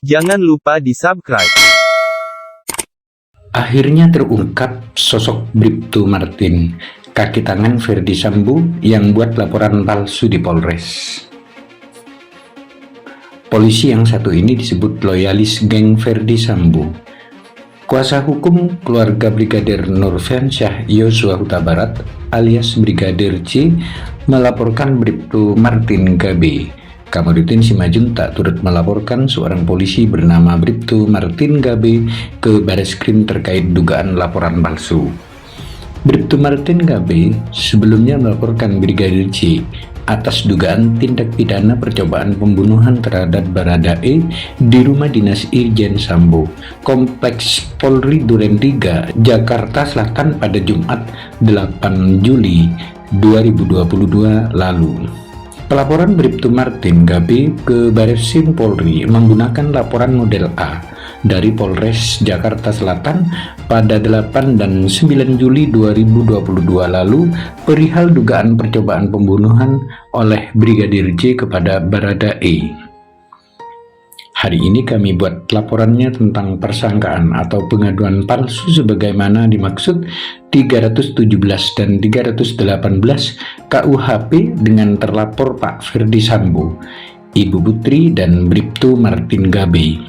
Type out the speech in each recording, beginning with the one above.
Jangan lupa di-subscribe. Akhirnya terungkap sosok Bribtu Martin, kaki tangan Ferdy Sambo yang buat laporan palsu di Polres. Polisi yang satu ini disebut loyalis geng Ferdy Sambo. Kuasa hukum keluarga Brigadir Nurfiansyah Yosua Huta Barat alias Brigadir C melaporkan Bribtu Martin Gabe. Kamarudin Simajuntak turut melaporkan seorang polisi bernama Bribtu Martin Gabe ke Bareskrim terkait dugaan laporan palsu. Bribtu Martin Gabe sebelumnya melaporkan Brigadir C atas dugaan tindak pidana percobaan pembunuhan terhadap Baradae di rumah dinas Irjen Sambo, Kompleks Polri Duren 3, Jakarta Selatan pada Jumat 8 Juli 2022 lalu. Pelaporan Bribtu Martin Gabe ke Bareskrim Polri menggunakan laporan model A dari Polres Jakarta Selatan pada 8 dan 9 Juli 2022 lalu perihal dugaan percobaan pembunuhan oleh Brigadir J kepada Baradae. Hari ini kami buat laporannya tentang persangkaan atau pengaduan palsu sebagaimana dimaksud 317 dan 318 KUHP dengan terlapor Pak Ferdy Sambo, Ibu Putri dan Bribtu Martin Gabe,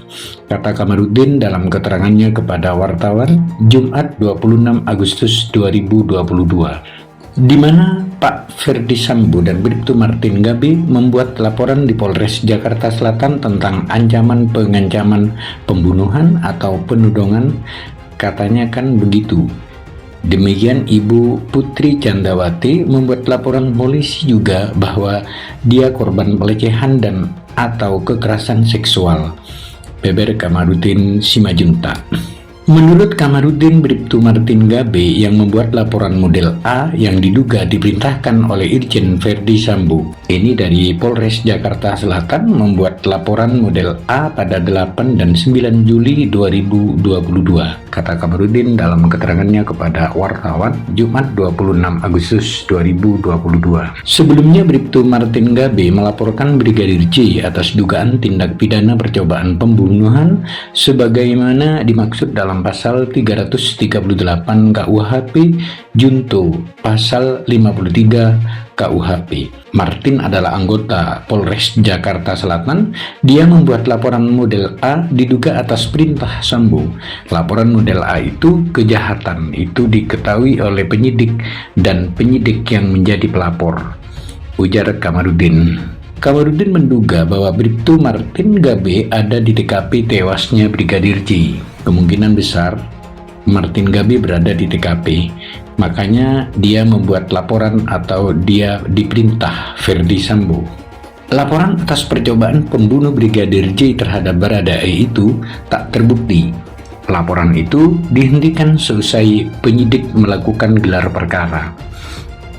kata Kamarudin dalam keterangannya kepada wartawan Jumat 26 Agustus 2022. Di mana Pak Ferdy Sambo dan Bribtu Martin Gabe membuat laporan di Polres Jakarta Selatan tentang ancaman pengancaman pembunuhan atau penodongan, katanya kan begitu. Demikian Ibu Putri Candrawati membuat laporan polisi juga bahwa dia korban pelecehan dan atau kekerasan seksual. Beber Kamarudin Simajuntak. Menurut Kamarudin, Bribtu Martin Gabe yang membuat laporan model A yang diduga diperintahkan oleh Irjen Ferdy Sambo ini dari Polres Jakarta Selatan membuat laporan model A pada 8 dan 9 Juli 2022, kata Kamarudin dalam keterangannya kepada wartawan Jumat 26 Agustus 2022. Sebelumnya Bribtu Martin Gabe melaporkan Brigadir J atas dugaan tindak pidana percobaan pembunuhan sebagaimana dimaksud dalam pasal 338 KUHP junto pasal 53 KUHP. Martin adalah anggota Polres Jakarta Selatan. Dia membuat laporan model A diduga atas perintah Sambo. Laporan model A itu kejahatan itu diketahui oleh penyidik dan penyidik yang menjadi pelapor, ujar Kamarudin. Kamarudin menduga bahwa Bribtu Martin Gabe ada di TKP tewasnya Brigadir J. Kemungkinan besar Martin Gabe berada di TKP, makanya dia membuat laporan atau dia diperintah Ferdy Sambo. Laporan atas percobaan pembunuh Brigadir J terhadap Baradae itu tak terbukti. Laporan itu dihentikan seusai penyidik melakukan gelar perkara.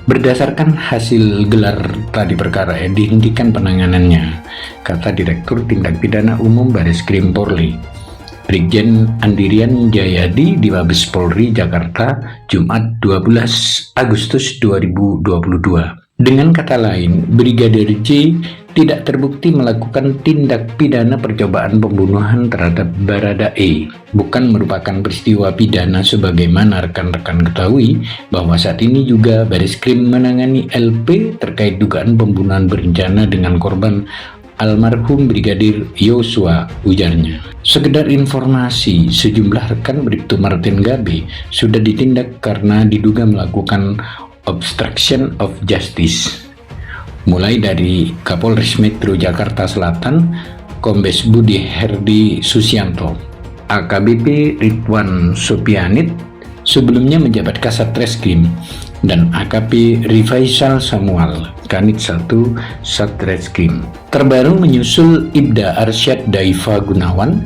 Berdasarkan hasil gelar tadi perkara dihentikan penanganannya, kata Direktur Tindak Pidana Umum Bareskrim Polri, Brigjen Andirian Jayadi di Mabes Polri Jakarta Jumat 12 Agustus 2022. Dengan kata lain, Brigadir J tidak terbukti melakukan tindak pidana percobaan pembunuhan terhadap Baradae. Bukan merupakan peristiwa pidana sebagaimana rekan-rekan ketahui bahwa saat ini juga Bareskrim menangani LP terkait dugaan pembunuhan berencana dengan korban almarhum Brigadir Yosua, ujarnya. Sekedar informasi, sejumlah rekan Bribtu Martin Gabe sudah ditindak karena diduga melakukan obstruction of justice. Mulai dari Kapolres Metro Jakarta Selatan, Kombes Budi Herdi Susianto, AKBP Ridwan Sopianit, sebelumnya menjabat Kasat Reskrim, dan AKP Rifaisal Samuel, Kanit 1 Satreskrim. Terbaru menyusul Ibda Arsyad Daifa Gunawan,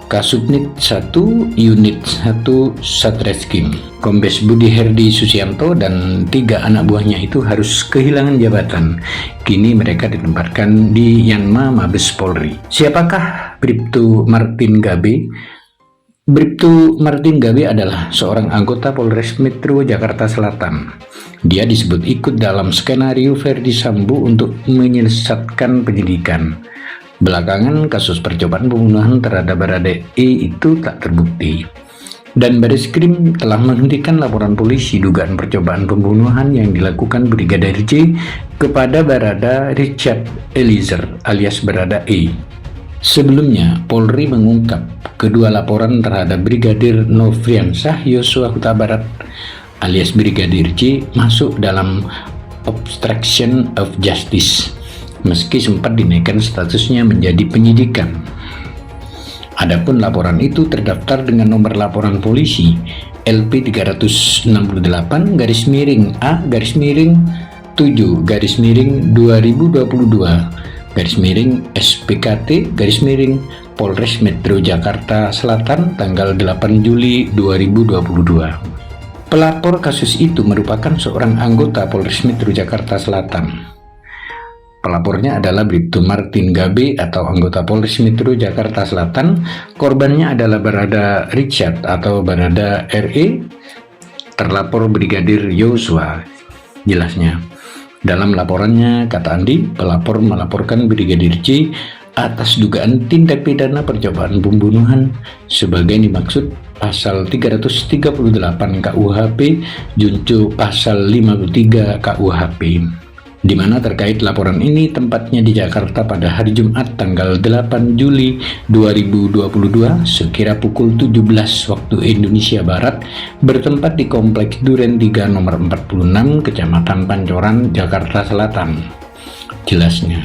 Kasubnit 1 Unit 1 Satreskrim. Kombes Budi Herdi Susianto dan 3 anak buahnya itu harus kehilangan jabatan. Kini mereka ditempatkan di Yanma Mabes Polri. Siapakah Bribtu Martin Gabe? Bribtu Martin Gabe adalah seorang anggota Polres Metro Jakarta Selatan. Dia disebut ikut dalam skenario Ferdy Sambo untuk menyesatkan penyidikan. Belakangan kasus percobaan pembunuhan terhadap Barada E itu tak terbukti. Dan Bareskrim telah menghentikan laporan polisi dugaan percobaan pembunuhan yang dilakukan Brigadir J kepada Barada Richard Eliezer alias Barada E. Sebelumnya, Polri mengungkap kedua laporan terhadap Brigadir Nofriansah Yosua Huta Barat alias Brigadir J masuk dalam obstruction of justice, meski sempat dinaikkan statusnya menjadi penyidikan. Adapun laporan itu terdaftar dengan nomor laporan polisi LP 368 garis miring A garis miring 7 garis miring 2022 garis miring SPKT garis miring Polres Metro Jakarta Selatan tanggal 8 Juli 2022. Pelapor kasus itu merupakan seorang anggota Polres Metro Jakarta Selatan. Pelapornya adalah Bribtu Martin Gabe atau anggota Polres Metro Jakarta Selatan. Korbannya adalah Barada Richard atau Barada RE. Terlapor Brigadir Yosua. Jelasnya, dalam laporannya, kata Andi, pelapor melaporkan Brigadir J atas dugaan tindak pidana percobaan pembunuhan sebagai dimaksud pasal 338 KUHP junto pasal 53 KUHP. Di mana terkait laporan ini tempatnya di Jakarta pada hari Jumat tanggal 8 Juli 2022 sekira pukul 17 waktu Indonesia Barat bertempat di Kompleks Duren 3 nomor 46 Kecamatan Pancoran, Jakarta Selatan. Jelasnya.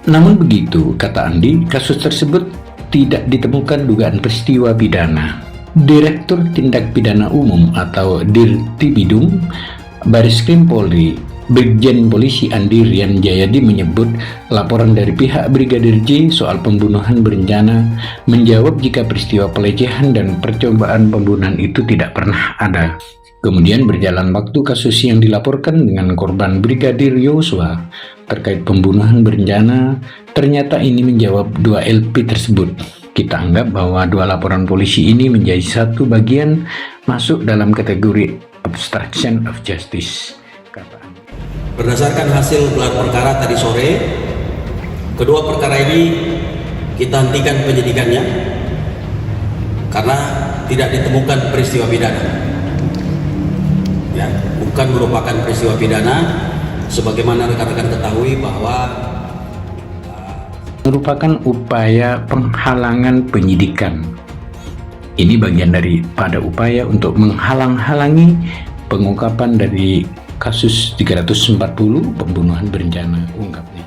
Namun begitu, kata Andi, kasus tersebut tidak ditemukan dugaan peristiwa pidana. Direktur Tindak Pidana Umum atau Dirtipidum Bareskrim Polri Brigjen Polisi Andi Rian Jayadi menyebut laporan dari pihak Brigadir J soal pembunuhan berencana menjawab jika peristiwa pelecehan dan percobaan pembunuhan itu tidak pernah ada. Kemudian berjalan waktu kasus yang dilaporkan dengan korban Brigadir Yosua terkait pembunuhan berencana, ternyata ini menjawab 2 LP tersebut. Kita anggap bahwa 2 laporan polisi ini menjadi satu bagian masuk dalam kategori obstruction of justice. Berdasarkan hasil gelar perkara tadi sore, kedua perkara ini kita hentikan penyidikannya karena tidak ditemukan peristiwa pidana. Ya, bukan merupakan peristiwa pidana, sebagaimana rekan-rekan ketahui bahwa merupakan upaya penghalangan penyidikan. Ini bagian daripada upaya untuk menghalang-halangi pengungkapan dari kasus 340 pembunuhan berencana, ungkapnya.